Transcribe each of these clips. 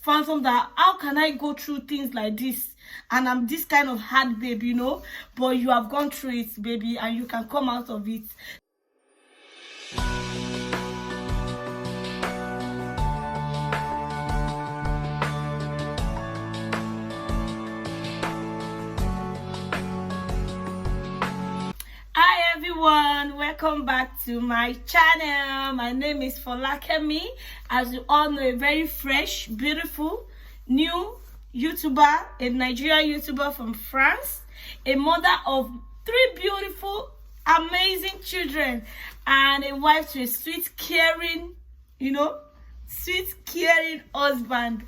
fathom that how can I go through things like this, and I'm this kind of hard babe, you know, but you have gone through it, baby, and you can come out of it. Hi everyone, welcome back to my channel. My name is Folakemi. As you all know, a very fresh, beautiful, new YouTuber, a Nigerian YouTuber from France, a mother of 3 beautiful, amazing children, and a wife to a sweet, caring, sweet, caring husband.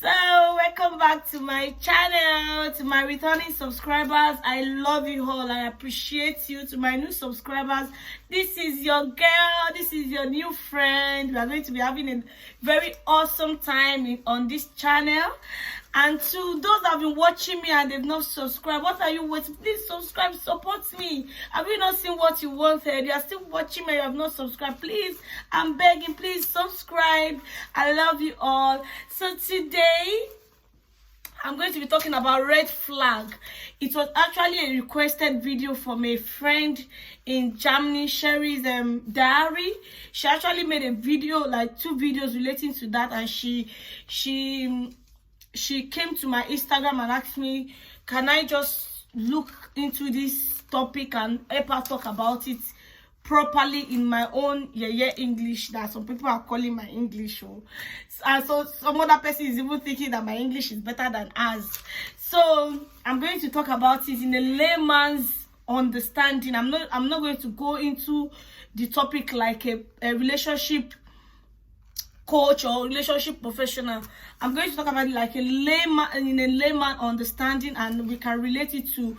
So welcome back to my channel. To my returning subscribers, I love you all. I appreciate you. To my new subscribers, this is your girl, this is your new friend. We are going to be having a very awesome time on this channel. And to those that have been watching me and they've not subscribed, what are you waiting? Please subscribe, support me. Have you not seen what you wanted? You are still watching me, you have not subscribed. Please, I'm begging, please subscribe. I love you all. So today, I'm going to be talking about red flag. It was actually a requested video from a friend in Germany, Sherry's diary. She actually made a video, like 2 videos relating to that, and she came to my Instagram and asked me, can I just look into this topic and help her talk about it properly in my own English that some people are calling my English. And so some other person is even thinking that my English is better than ours. So I'm going to talk about it in a layman's understanding. I'm not going to go into the topic like a relationship coach or relationship professional. I'm going to talk about it like a layman understanding, and we can relate it to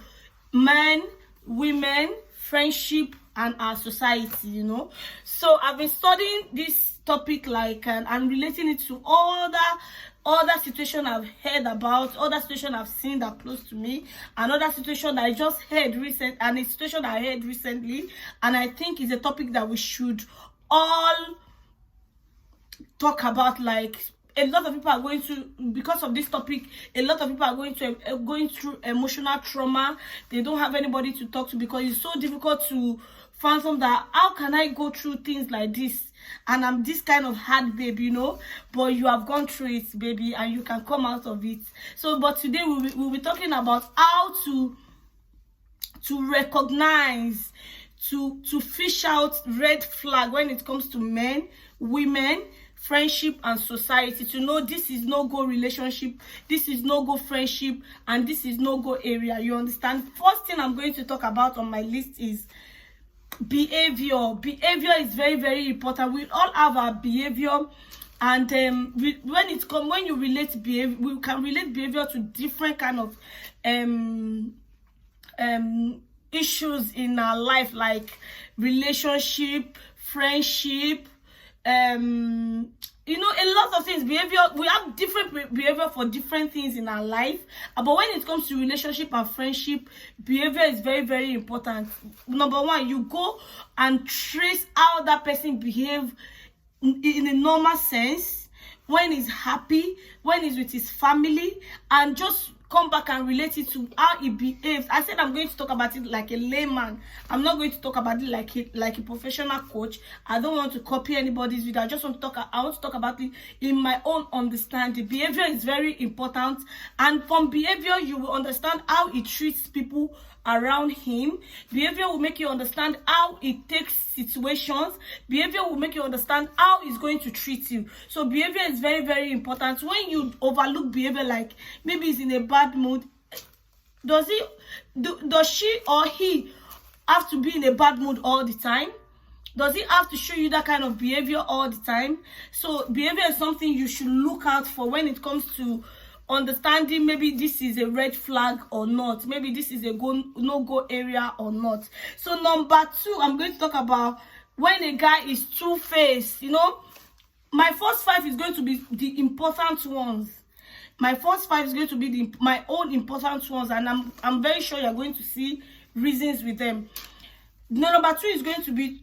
men, women, friendship, and our society, you know. So I've been studying this topic and relating it to other situations I've heard about, other situations I've seen that are close to me, another situation that I just heard recently, and a situation that I heard recently, and I think it's a topic that we should all talk about. Like, a lot of people are going to, because of this topic, a lot of people are going through emotional trauma. They don't have anybody to talk to because it's so difficult to fathom that how can I go through things like this, and I'm this kind of hard babe, you know, but you have gone through it, baby, and you can come out of it. So but today we'll be talking about how to recognize, to fish out red flag when it comes to men, women, friendship, and society. To know this is no-go relationship, this is no-go friendship, and this is no-go area. You understand? First thing I'm going to talk about on my list is behavior. Behavior is very, very important. We all have our behavior, and when you relate behavior, we can relate behavior to different kind of issues in our life, like relationship, friendship, you know, a lot of things. Behavior, we have different behavior for different things in our life, but when it comes to relationship and friendship, behavior is very, very important. Number one, you go and trace how that person behave in a normal sense, when he's happy, when he's with his family, and just come back and relate it to how he behaves. I said I'm going to talk about it like a layman. I'm not going to talk about it like a professional coach. I don't want to copy anybody's video. I want to talk about it in my own understanding. Behavior is very important, and from behavior you will understand how he treats people around him. Behavior will make you understand how he takes situations. Behavior will make you understand how he's going to treat you. So behavior is very, very important. When you overlook behavior, like maybe he's in a bad mood, does she or he have to be in a bad mood all the time? Does he have to show you that kind of behavior all the time? So behavior is something you should look out for when it comes to understanding maybe this is a red flag or not, maybe this is a no-go area or not. So number 2, I'm going to talk about when a guy is two-faced. You know, my first 5 is going to be the important ones. My first 5 is going to be my own important ones, and I'm very sure you're going to see reasons with them. Number 2 is going to be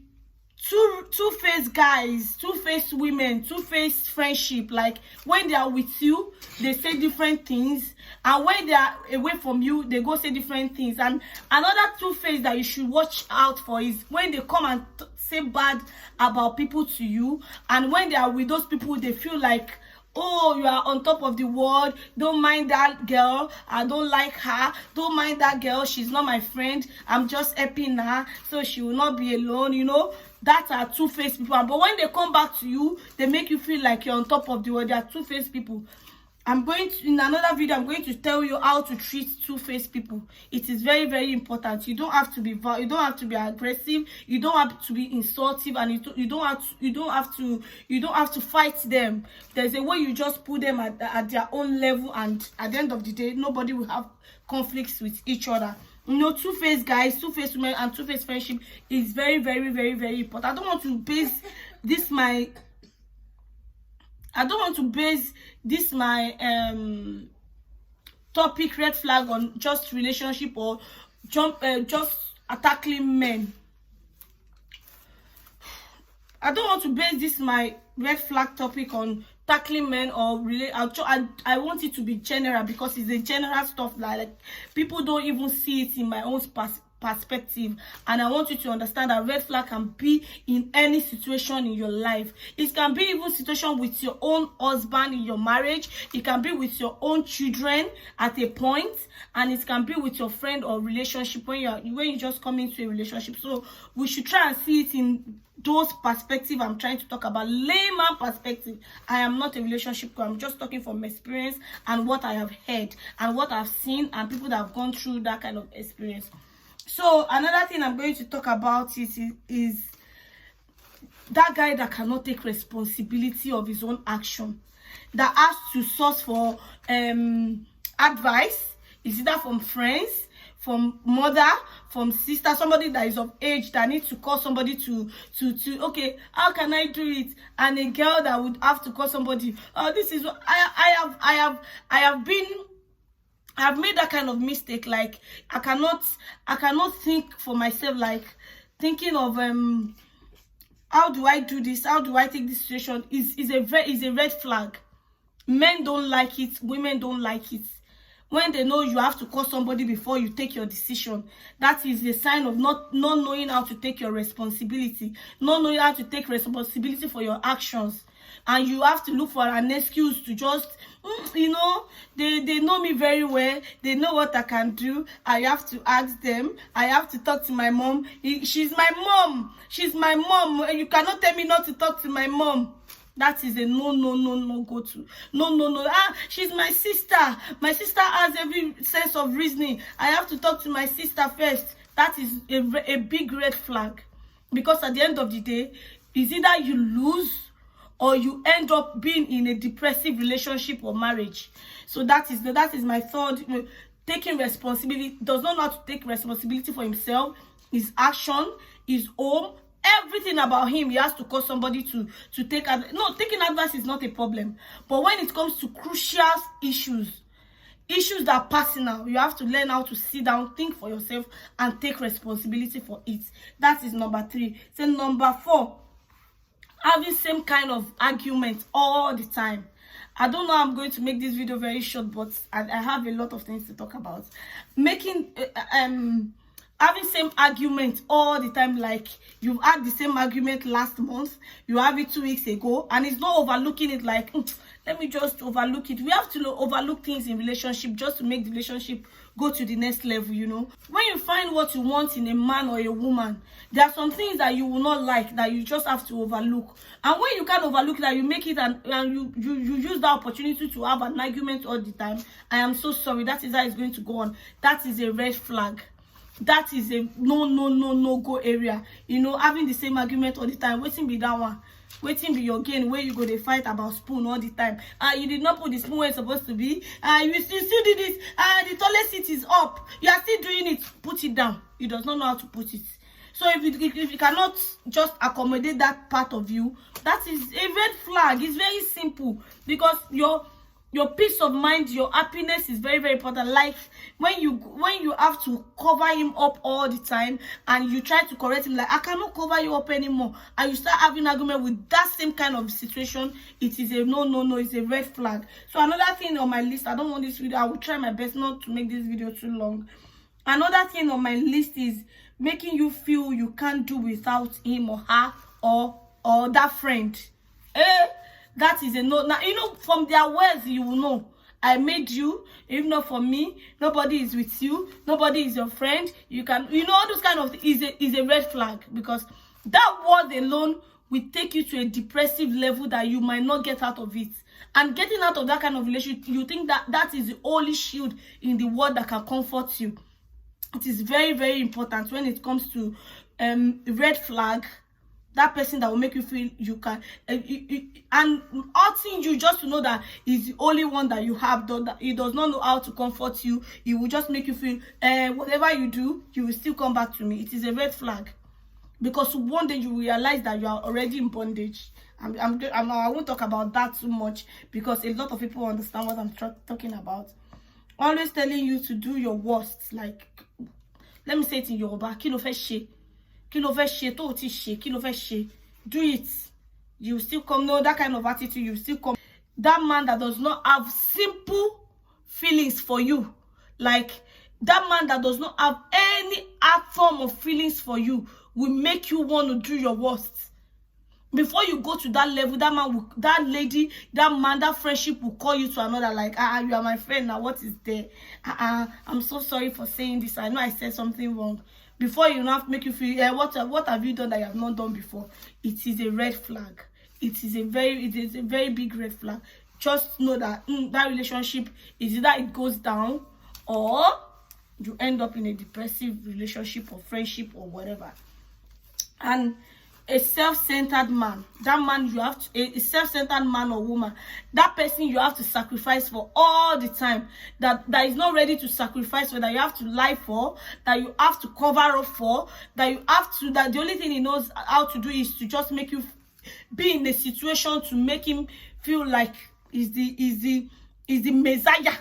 two-faced guys, two-faced women, two-faced friendship. Like when they are with you, they say different things, and when they are away from you, they go say different things. And another two-faced that you should watch out for is when they come and say bad about people to you, and when they are with those people, they feel like, oh, you are on top of the world. Don't mind that girl. I don't like her. Don't mind that girl. She's not my friend. I'm just helping her, so she will not be alone. You know, that are two-faced people. But when they come back to you, they make you feel like you're on top of the world. They are two-faced people. In another video, I'm going to tell you how to treat two-faced people. It is very, very important. You don't have to be aggressive. You don't have to be insultive, and you don't have to fight them. There's a way you just put them at their own level, and at the end of the day, nobody will have conflicts with each other. You know, two-faced guys, two-faced women, and two-faced friendship is very, very, very, very important. I don't want to base this my topic red flag on just relationship or just attacking men. I don't want to base this my red flag topic on tackling men or I want it to be general, because it's a general stuff like people don't even see it in my own perspective. And I want you to understand that red flag can be in any situation in your life. It can be even situation with your own husband in your marriage. It can be with your own children at a point, and it can be with your friend or relationship when you just come into a relationship. So we should try and see it in those perspectives I'm trying to talk about. Layman perspective. I am not a relationship coach. I'm just talking from experience and what I have heard and what I've seen and people that have gone through that kind of experience. So another thing I'm going to talk about is that guy that cannot take responsibility of his own action, that has to source for advice. Is either from friends, from mother, from sister, somebody that is of age that needs to call somebody to okay, how can I do it? And a girl that would have to call somebody. This is what I have made that kind of mistake. Like I cannot think for myself, like thinking of how do I do this? How do I take this situation? Is a red flag. Men don't like it, women don't like it. When they know you have to call somebody before you take your decision, that is a sign of not knowing how to take your responsibility, not knowing how to take responsibility for your actions. And you have to look for an excuse to just, you know, they know me very well. They know what I can do. I have to ask them. I have to talk to my mom. She's my mom. She's my mom. You cannot tell me not to talk to my mom. That is a no go to. No. She's my sister. My sister has every sense of reasoning. I have to talk to my sister first. That is a big red flag. Because at the end of the day, it's either you lose or you end up being in a depressive relationship or marriage. So that is my third. Taking responsibility. Does not know how to take responsibility for himself, his action, his home. Everything about him, he has to call somebody to take advice. No, taking advice is not a problem. But when it comes to crucial issues that are personal, you have to learn how to sit down, think for yourself, and take responsibility for it. That is number 3. Then number 4, having same kind of argument all the time. I don't know, I'm going to make this video very short, but I have a lot of things to talk about. Having same argument all the time, like you've had the same argument last month, you have it 2 weeks ago, and it's not overlooking it like, let me just overlook it. We have to overlook things in relationship just to make the relationship go to the next level, you know. When you find what you want in a man or a woman, there are some things that you will not like that you just have to overlook. And when you can't overlook that, you make it and you use that opportunity to have an argument all the time. I am so sorry. That is how it's going to go on. That is a red flag. That is a no go area. You know, having the same argument all the time. Waiting be that one. Waiting be your gain where you go to fight about spoon all the time. You did not put the spoon where it's supposed to be. You still did it. The toilet seat is up. You are still doing it. Put it down. You does not know how to put it. So if you cannot just accommodate that part of you, that is a red flag. It's very simple, because Your peace of mind, your happiness is very, very important. Like when you have to cover him up all the time and you try to correct him, like, I cannot cover you up anymore, and you start having argument with that same kind of situation, it is a no, it's a red flag. So another thing on my list, I don't want this video, I will try my best not to make this video too long. Another thing on my list is making you feel you can't do without him or her or that friend. That is a no. Now, you know, from their words, you will know. I made you. If not for me, nobody is with you. Nobody is your friend. You can, you know, all those kind of things is a red flag, because that word alone will take you to a depressive level that you might not get out of it. And getting out of that kind of relationship, you think that that is the only shield in the world that can comfort you. It is very, very important when it comes to red flag. That person that will make you feel you can, and hurting you just to know that he's the only one that you have, that he does not know how to comfort you. He will just make you feel, whatever you do, you will still come back to me. It is a red flag, because one day you realize that you are already in bondage. I won't talk about that too much, because a lot of people understand what I'm talking about. Always telling you to do your worst. Like, let me say it in Yoruba. Kí ló fẹ́ ṣe? Kí ló fẹ́ ṣe tó ti ṣe? Kí ló fẹ́ ṣe? Do it. You still come. No, that kind of attitude, you still come. That man that does not have simple feelings for you, like that man that does not have any form of feelings for you, will make you want to do your worst. Before you go to that level, that man will, that lady, that man, that friendship will call you to another, like, you are my friend now, what is there? I'm so sorry for saying this, I know I said something wrong. Before you have to make you feel, what have you done that you have not done before? It is a red flag. It is a very big red flag. Just know that that relationship is either it goes down, or you end up in a depressive relationship or friendship or whatever. And a self-centered man, that man you have to, a self-centered man or woman, that person you have to sacrifice for all the time, that is not ready to sacrifice for, that you have to lie for, that you have to cover up for, that you have to, that the only thing he knows how to do is to just make you be in a situation to make him feel like is the Messiah,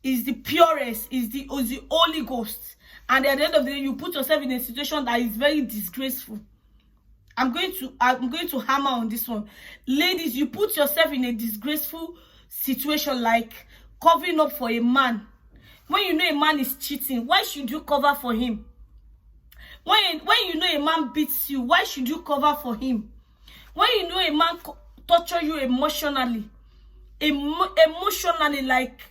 is the purest, is the Holy Ghost. And at the end of the day, you put yourself in a situation that is very disgraceful. I'm going to hammer on this one. Ladies, you put yourself in a disgraceful situation, like covering up for a man. When you know a man is cheating, why should you cover for him? When you know a man beats you, why should you cover for him? When you know a man torture you emotionally, like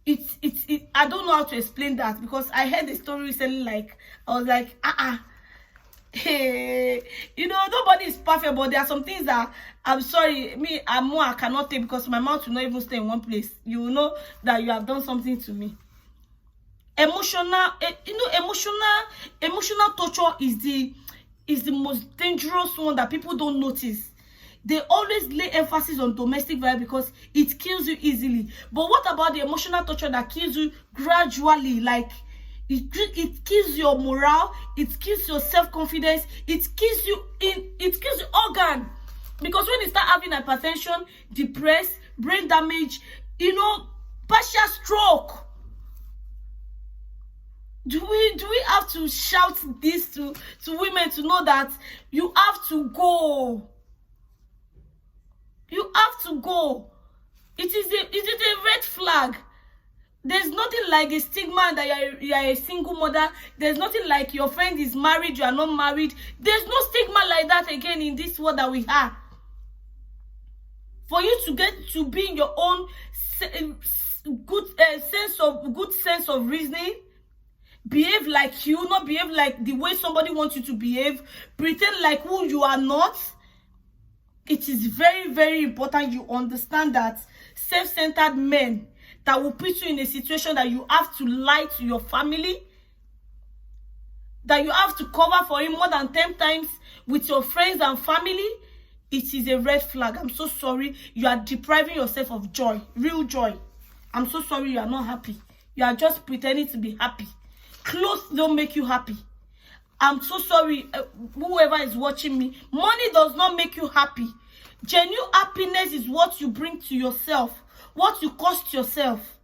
it I don't know how to explain that, because I heard a story recently, like I was like, hey, you know, nobody is perfect, but there are some things that I'm sorry, I cannot take, because my mouth will not even stay in one place. You will know that you have done something to me. Emotional torture is the most dangerous one that people don't notice. They always lay emphasis on domestic violence because it kills you easily. But what about the emotional torture that kills you gradually? Like, it kills your morale, it kills your self-confidence, it kills your organ. Because when you start having hypertension, depressed, brain damage, you know, partial stroke. Do we have to shout this to women to know that you have to go? You have to go. It is a red flag. There's nothing like a stigma that you are a single mother. There's nothing like your friend is married, you are not married. There's no stigma like that again in this world that we are. For you to get to be in your own good sense of reasoning, behave like you, not behave like the way somebody wants you to behave, pretend like who you are not. It is very, very important you understand that self-centered men that will put you in a situation that you have to lie to your family, that you have to cover for him more than 10 times with your friends and family, it is a red flag. I'm so sorry. You are depriving yourself of joy, real joy. I'm so sorry you are not happy. You are just pretending to be happy. Clothes don't make you happy. I'm so sorry, whoever is watching me. Money does not make you happy. Genuine happiness is what you bring to yourself. what you cost yourself,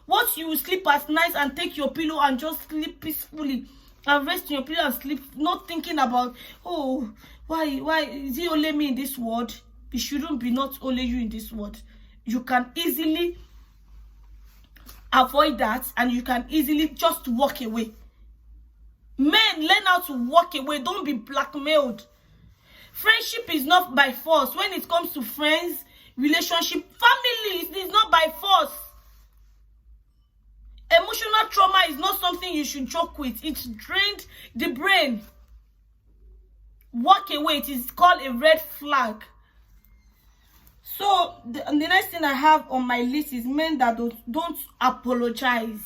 what you will sleep at night and take your pillow and just sleep peacefully and rest in your pillow and sleep, not thinking about, oh, why is it only me in this world? It shouldn't be not only you in this world. You can easily avoid that, and you can easily just walk away. Men, learn how to walk away. Don't be blackmailed. Friendship is not by force. When it comes to friends, relationship, family, it is not by force. Emotional trauma is not something you should joke with. It's drained the brain. Walk away. It is called a red flag. So the next thing I have on my list is men that don't apologize.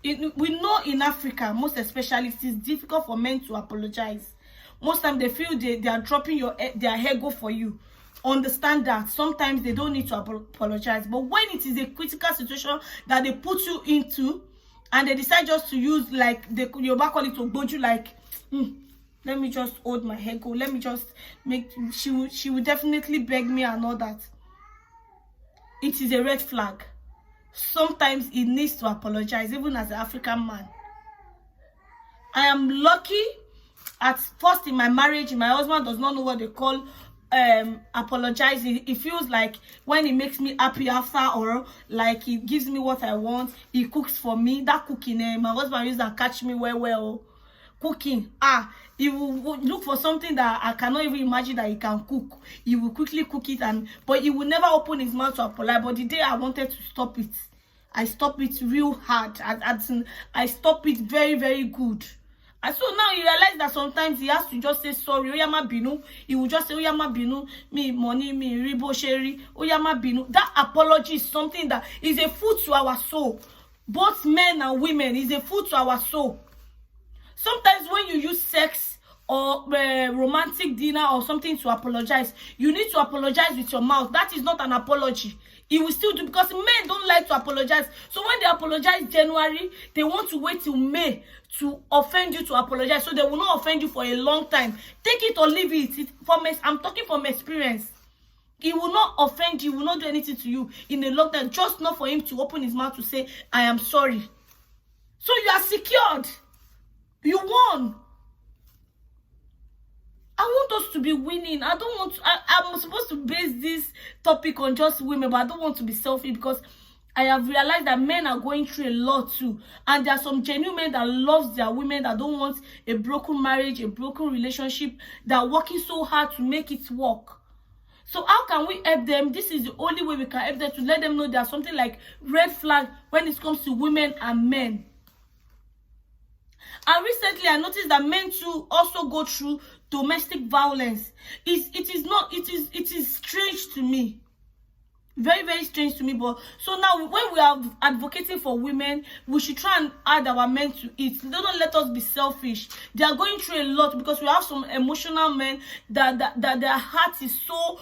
We know in Africa, most especially, it is difficult for men to apologize. Most times they feel they are dropping their ego for you. Understand that sometimes they don't need to apologize. But when it is a critical situation that they put you into, and they decide just to use, like your back call it to boju, like let me just hold my ego, let me just make, she will definitely beg me and all that. It is a red flag. Sometimes it needs to apologize, even as an African man. I am lucky. At first in my marriage, my husband does not know what they call apologizing. It feels like when he makes me happy after, or like he gives me what I want, he cooks for me. That cooking, my husband used to catch me well. Cooking, he will look for something that I cannot even imagine that he can cook. He will quickly cook it, but he will never open his mouth to apologize. But the day I wanted to stop it, I stopped it real hard. I stopped it very, very good. And so now he realized that sometimes he has to just say sorry. Oyama binu. He will just say Oyama binu. Me money, me ribo sheri. Oyama binu. That apology is something that is a food to our soul. Both men and women is a food to our soul. Sometimes when you use sex or romantic dinner or something to apologize, you need to apologize with your mouth. That is not an apology. He will still do, because men don't like to apologize. So when they apologize January, they want to wait till May to offend you to apologize. So they will not offend you for a long time. Take it or leave it. I'm talking from experience. He will not offend you, will not do anything to you in a long time, just not for him to open his mouth to say, I am sorry. So you are secured. You won. I want us to be winning. I don't want to, I'm supposed to base this topic on just women, but I don't want to be selfish, because I have realized that men are going through a lot too. And there are some genuine men that love their women, that don't want a broken marriage, a broken relationship, that are working so hard to make it work. So how can we help them? This is the only way we can help them, to let them know there's something like red flag when it comes to women and men. And recently I noticed that men too also go through domestic violence. It is strange to me. Very, very strange to me. But so now when we are advocating for women, we should try and add our men to it. They don't let us be selfish. They are going through a lot, because we have some emotional men that their heart is so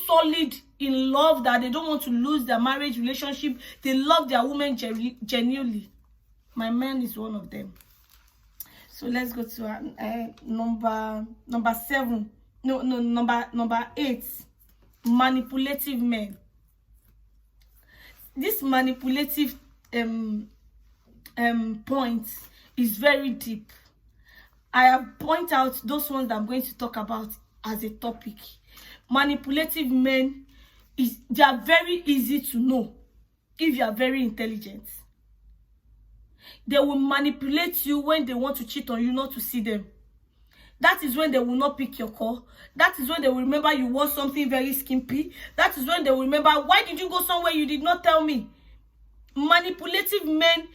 solid in love that they don't want to lose their marriage relationship. They love their women genuinely. My man is one of them. So let's go to number 7. No, number 8. Manipulative men. This manipulative point is very deep. I have pointed out those ones that I'm going to talk about as a topic. Manipulative men, they are very easy to know if you are very intelligent. They will manipulate you when they want to cheat on you, not to see them. That is when they will not pick your call. That is when they will remember you want something very skimpy. That is when they will remember, why did you go somewhere you did not tell me? Manipulative men,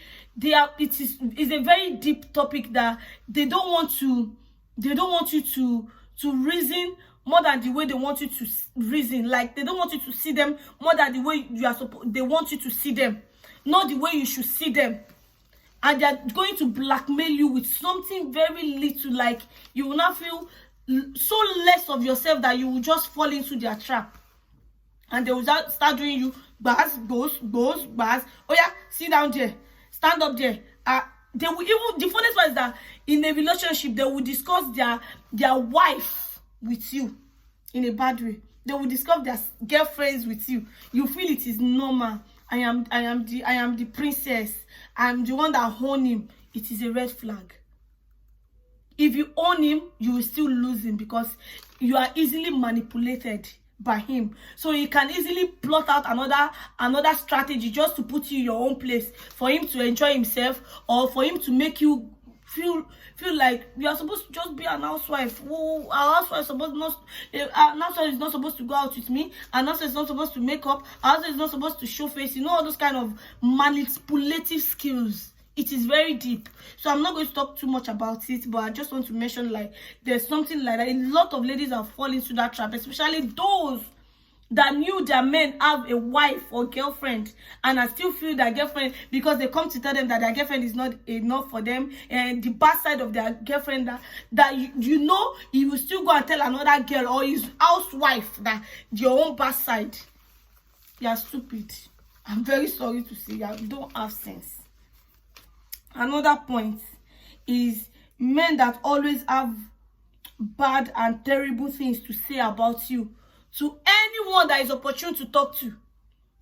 it is a very deep topic that they don't want you to reason more than the way they want you to reason. Like, they don't want you to see them more than the way they want you to see them, not the way you should see them. And they are going to blackmail you with something very little, like you will not feel so less of yourself that you will just fall into their trap. And they will start doing you bars. Oh yeah, sit down there, stand up there. They will even, the funniest part is that in a relationship they will discuss their wife with you in a bad way. They will discover their girlfriends with you. You feel it is normal. I am the princess. I'm the one that own him. It is a red flag. If you own him, you will still lose him because you are easily manipulated by him. So he can easily plot out another strategy just to put you in your own place, for him to enjoy himself, or for him to make you feel like you are supposed to just be an housewife. Oh, our housewife is supposed not, an housewife is not supposed to go out with me. An housewife is not supposed to make up. An housewife is not supposed to show face. You know, all those kind of manipulative skills. It is very deep, so I'm not going to talk too much about it, but I just want to mention, like, there's something like that. A lot of ladies are falling into that trap, especially those that knew their men have a wife or girlfriend and I still feel that girlfriend, because they come to tell them that their girlfriend is not enough for them, and the bad side of their girlfriend, that you know, he will still go and tell another girl or his housewife that your own bad side. You are stupid. I'm very sorry to say that you don't have sense. Another point is men that always have bad and terrible things to say about you to anyone that is opportune to talk to.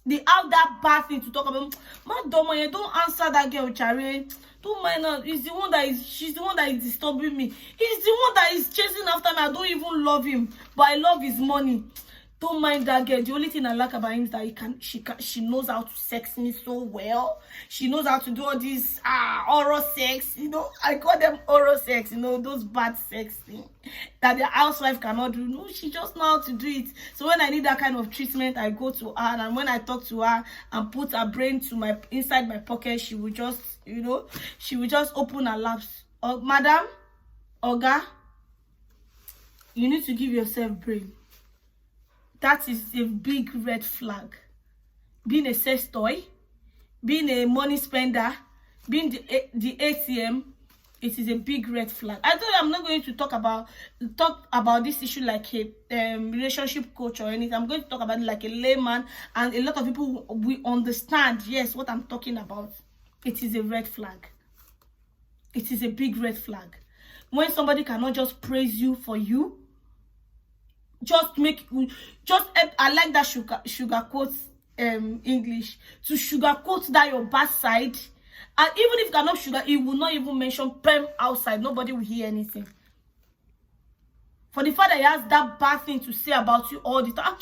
They have that bad thing to talk about. Madam, you don't answer that girl, Chare. Don't mind her. She's the one that is disturbing me. He's the one that is chasing after me. I don't even love him, but I love his money. Don't mind that girl. The only thing I like about him is that she knows how to sex me so well. She knows how to do all this oral sex. You know, I call them oral sex. You know, those bad sex things that the housewife cannot do. No, she just knows how to do it. So when I need that kind of treatment, I go to her, and when I talk to her and put her brain to inside my pocket, she will just, you know, she will just open her laps. Oh, madam, Oga, you need to give yourself brain. That is a big red flag. Being a sex toy, being a money spender, being the ATM, it is a big red flag. I thought I'm not going to talk about this issue like a relationship coach or anything. I'm going to talk about it like a layman, and a lot of people will understand, yes, what I'm talking about. It is a red flag. It is a big red flag. When somebody cannot just praise you for you, I like that sugar quote English, to sugarcoat that your bad side, and even if you cannot sugar, it will not even mention perm outside. Nobody will hear anything. For the fact that he has that bad thing to say about you all the time,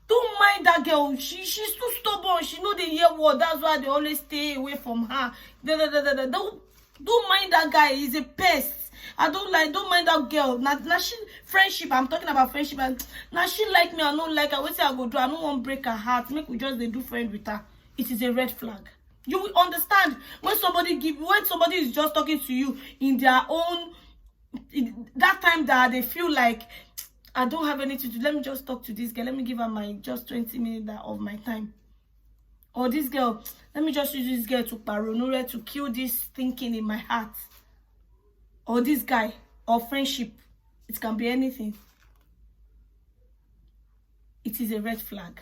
don't mind that girl. She's too stubborn. She know the hear word. That's why they always stay away from her. Don't mind that guy. He's a pest. Don't mind that girl. Now she friendship. I'm talking about friendship. And now she like me, I don't like her. What say I go do? I don't want to break her heart. Make we just they do friend with her. It is a red flag. You will understand when somebody is just talking to you in their own that time that they feel like, I don't have anything to do. Let me just talk to this girl. Let me give her my just 20 minutes of my time. Or this girl, let me just use this girl to paranoia, to kill this thinking in my heart. Or this guy, or friendship. It can be anything. It is a red flag.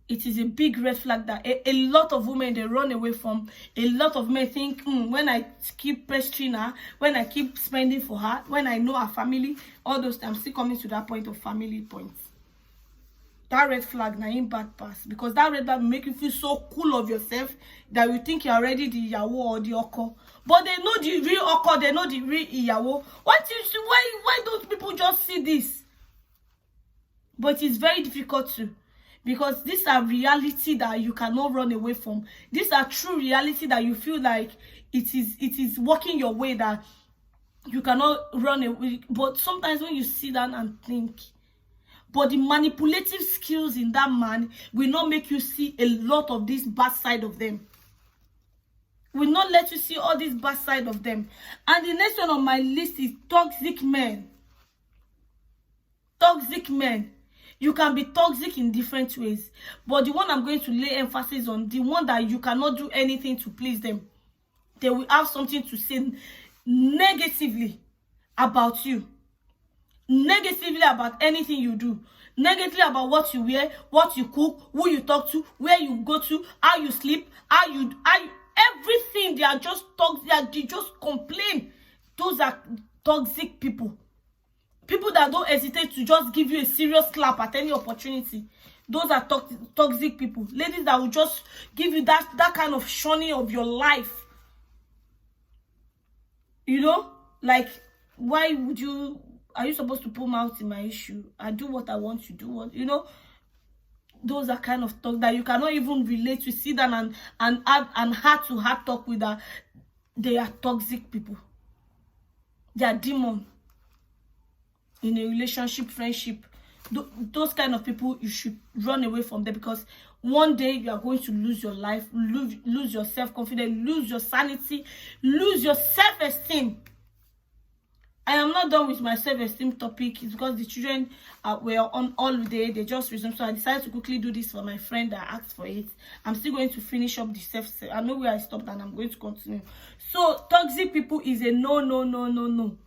It is a big red flag that a lot of women, they run away from. A lot of men think, when I keep pestering her, when I keep spending for her, when I know her family, all those times, I'm still coming to that point of family points. That red flag na in bad pass, because that red flag will make you feel so cool of yourself that you think you're already the Iyawo or the Oko. But they know the real Oko, they know the real Iyawo. Why don't people just see this? But it's very difficult to, because these are reality that you cannot run away from. These are true reality that you feel like it is working your way, that you cannot run away. But sometimes when you sit down and think, but the manipulative skills in that man will not make you see a lot of this bad side of them. Will not let you see all this bad side of them. And the next one on my list is toxic men. Toxic men. You can be toxic in different ways. But the one I'm going to lay emphasis on, the one that you cannot do anything to please them. They will have something to say negatively about you. Negatively about anything you do, negatively about what you wear, what you cook, who you talk to, where you go to, how you sleep, how you everything. They are just toxic. They just complain. Those are toxic people. People that don't hesitate to just give you a serious slap at any opportunity. Those are toxic people. Ladies that will just give you that kind of shunning of your life. You know, like, why would you? Are you supposed to put mouth in my issue? I do what I want to do. What, you know? Those are kind of talk that you cannot even relate to. Sit down and heart-to-heart talk with that. They are toxic people. They are demon in a relationship, friendship. Those kind of people, you should run away from them, because one day you are going to lose your life, lose your self-confidence, lose your sanity, lose your self-esteem. I am not done with my self-esteem topic. It's because the children were on holiday. They just resumed. So I decided to quickly do this for my friend that asked for it. I'm still going to finish up the self-esteem. I know where I stopped and I'm going to continue. So toxic people is a no, no, no, no, no.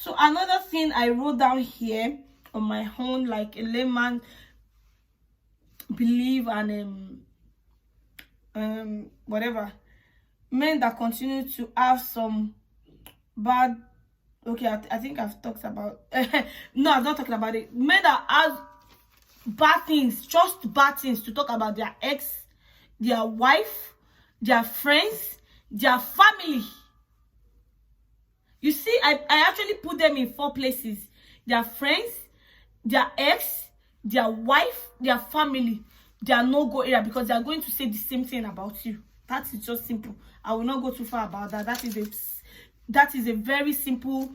So another thing I wrote down here on my own, like a layman believe and whatever. Men that continue to have some bad, okay, I think I've talked about no, I'm not talking about it. Men that have bad things, just bad things to talk about their ex, their wife, their friends, their family. You see, I actually put them in 4 places: their friends, their ex, their wife, their family. They are no-go area, because they are going to say the same thing about you. That is just simple. I will not go too far about that. That is a very simple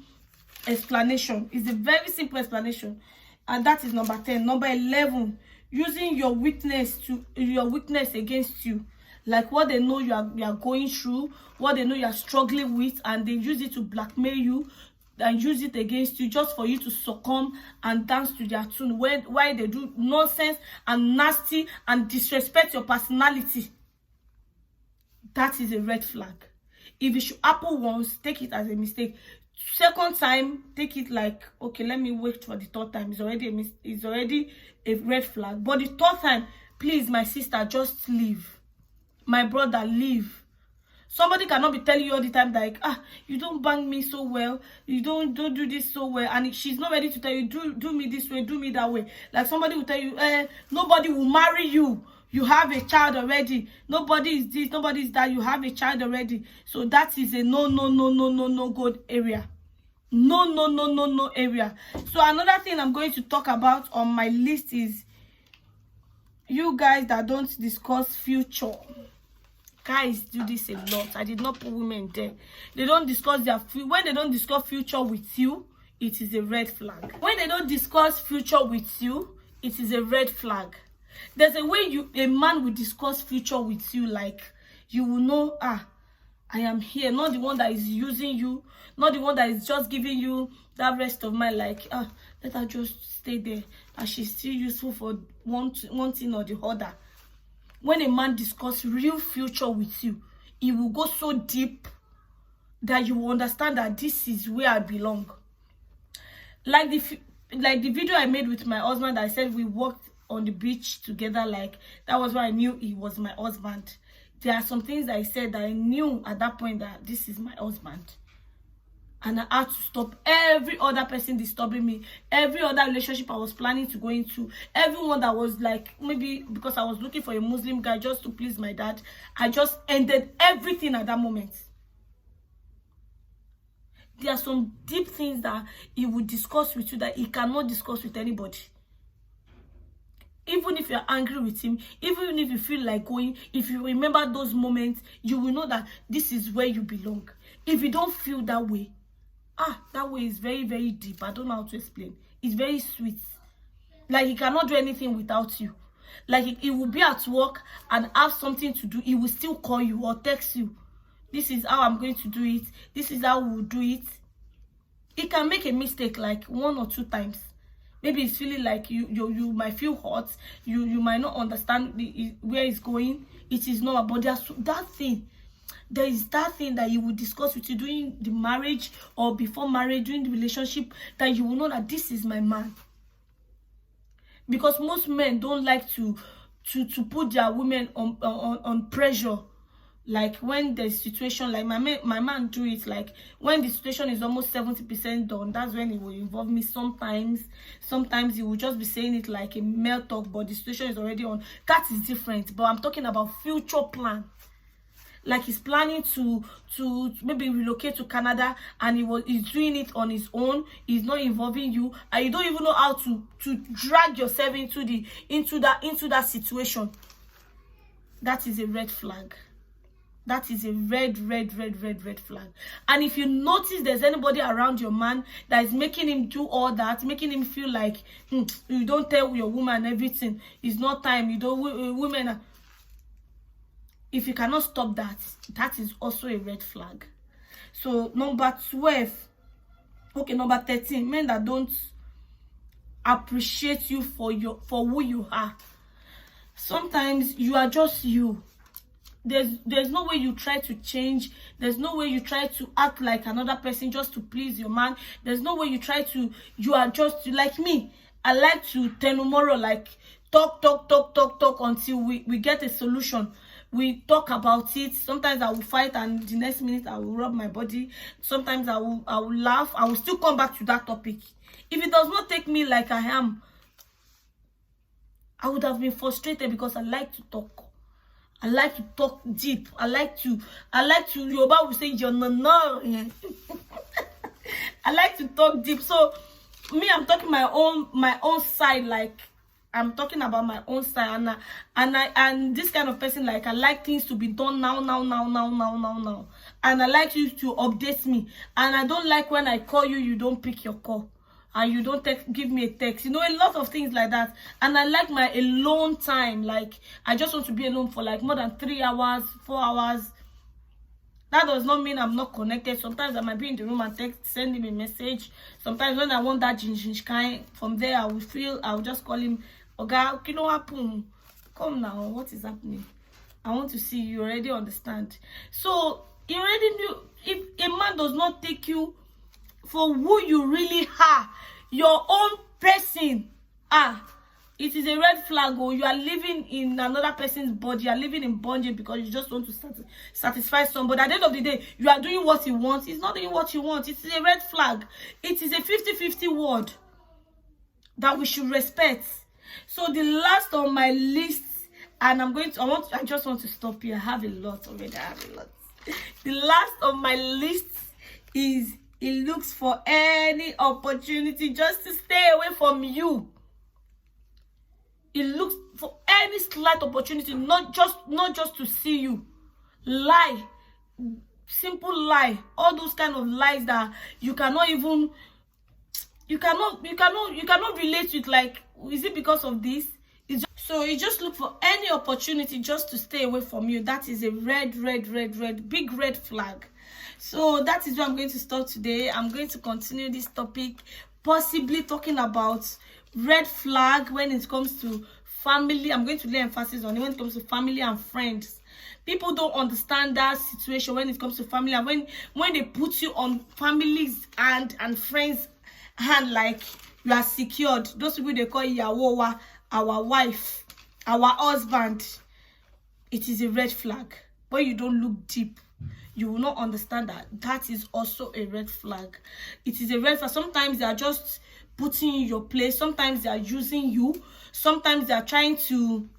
explanation. It's a very simple explanation. And that is number 10. Number 11, using your weakness against you. Like what they know you are going through, what they know you are struggling with, and they use it to blackmail you and use it against you, just for you to succumb and dance to their tune. Why they do nonsense and nasty and disrespect your personality. That is a red flag. If it should happen once, take it as a mistake. Second time, take it like, okay, let me wait for the third time. It's already a red flag. But the third time, please, my sister, just leave. My brother, leave. Somebody cannot be telling you all the time, like, you don't bang me so well, you don't do this so well, and she's not ready to tell you, do me this way, do me that way. Like somebody will tell you, nobody will marry you, you have a child already. Nobody is this, nobody is that, you have a child already. So that is a no good area. No area. So another thing I'm going to talk about on my list is you guys that don't discuss future. Guys do this a lot. I did not put women there. They don't discuss their when they don't discuss future with you, it is a red flag. When they don't discuss future with you, it is a red flag. There's a way a man will discuss future with you, like you will know, I am here, not the one that is using you, not the one that is just giving you that rest of my, like, let her just stay there, and she's still useful for one thing or the other. When a man discusses real future with you, it will go so deep that you will understand that this is where I belong. Like the video I made with my husband, I said we walked on the beach together, like that was why I knew he was my husband. There are some things that I said that I knew at that point that this is my husband. And I had to stop every other person disturbing me, every other relationship I was planning to go into, everyone that was like, maybe because I was looking for a Muslim guy just to please my dad, I just ended everything at that moment. There are some deep things that he would discuss with you that he cannot discuss with anybody. Even if you're angry with him, even if you feel like going, if you remember those moments, you will know that this is where you belong. If you don't feel that way, that way is very, very deep. I don't know how to explain. It's very sweet. Like he cannot do anything without you. Like he will be at work and have something to do. He will still call you or text you. This is how I'm going to do it. This is how we'll do it. He can make a mistake like 1 or 2 times. Maybe it's feeling like you might feel hot. You might not understand where it's going. It is normal. But there's that thing. There is that thing that you will discuss with you during the marriage or before marriage, during the relationship, that you will know that this is my man. Because most men don't like to put their women on pressure. Like when the situation, like my man do it, like when the situation is almost 70% done, that's when he will involve me. Sometimes he will just be saying it like a male talk, but the situation is already on. That is different. But I'm talking about future plan. Like he's planning to maybe relocate to Canada, and he's doing it on his own. He's not involving you, and you don't even know how to drag yourself into that situation. That is a red flag. That is a red flag. And if you notice there's anybody around your man that is making him do all that, making him feel like you don't tell your woman everything, it's not time, you don't, women are, if you cannot stop that, that is also a red flag. So number 12, okay, number 13, men that don't appreciate you for who you are. Sometimes you are just you. There's no way you try to change. There's no way you try to act like another person just to please your man. There's no way you are just like me. I like to tenomoro, like talk until we get a solution. We talk about it. Sometimes I will fight, and the next minute I will rub my body. Sometimes I will laugh. I will still come back to that topic. If it does not take me like I am, I would have been frustrated, because I like to talk. I like to talk deep. I like to Yoruba will say no. I like to talk deep. So me, I'm talking my own side, like I'm talking about my own side, and this kind of person, like I like things to be done now, and I like you to update me, and I don't like when I call you, you don't pick your call, and you don't give me a text, you know, a lot of things like that. And I like my alone time. Like I just want to be alone for like more than 3 hours, 4 hours. That does not mean I'm not connected. Sometimes I might be in the room and send him a message. Sometimes when I want that ginger kind, from there I will just call him, Oga, you know happen? Come now, what is happening? I want to see you. Already understand. So you already knew, if a man does not take you for who you really are, your own person, it is a red flag. Or you are living in another person's body, you are living in bondage because you just want to satisfy somebody. At the end of the day, you are doing what he wants. It's not doing what you want. It is a red flag. It is a 50-50 word that we should respect. So the last on my list, and I just want to stop here. I have a lot already. The last on my list is, he looks for any opportunity just to stay away from you. He looks for any slight opportunity, not just to see you. Lie, simple lie, all those kind of lies that you cannot even, you cannot relate with. Like, is it because of this? So you just look for any opportunity just to stay away from you. That is a red, big red flag. So that is where I'm going to stop today. I'm going to continue this topic, possibly talking about red flag when it comes to family. I'm going to lay emphasis on it when it comes to family and friends. People don't understand that situation when it comes to family, and when they put you on families and friends hand, like you are secured. Those people, they call Yawowa, our wife, our husband. It is a red flag. When you don't look deep, you will not understand that is also a red flag. It is a red flag. Sometimes they are just putting you in your place. Sometimes they are using you. Sometimes they are trying to,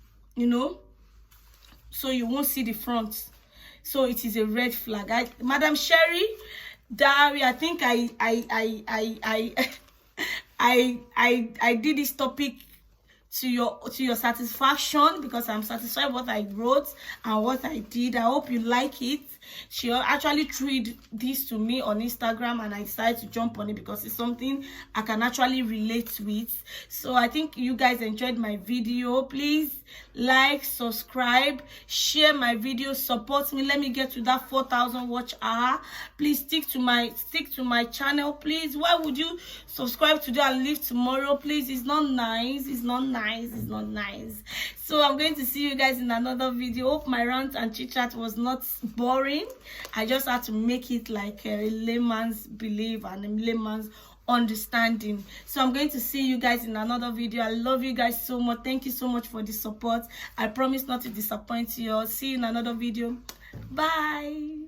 so you won't see the front. So it is a red flag. Madam Sherry, Dari, I think I did this topic to your satisfaction, because I'm satisfied with what I wrote and what I did. I hope you like it. She actually tweeted this to me on Instagram, and I decided to jump on it because it's something I can actually relate with. So I think you guys enjoyed my video. Please like, subscribe, share my video, support me. Let me get to that 4,000 watch hour. Please stick to my channel. Please, why would you subscribe today and leave tomorrow? Please, it's not nice. It's not nice. It's not nice. So I'm going to see you guys in another video. Hope my rant and chit chat was not boring. I just had to make it like a layman's belief and a layman's understanding. So I'm going to see you guys in another video. I love you guys so much. Thank you so much for the support. I promise not to disappoint you all. See you in another video. Bye.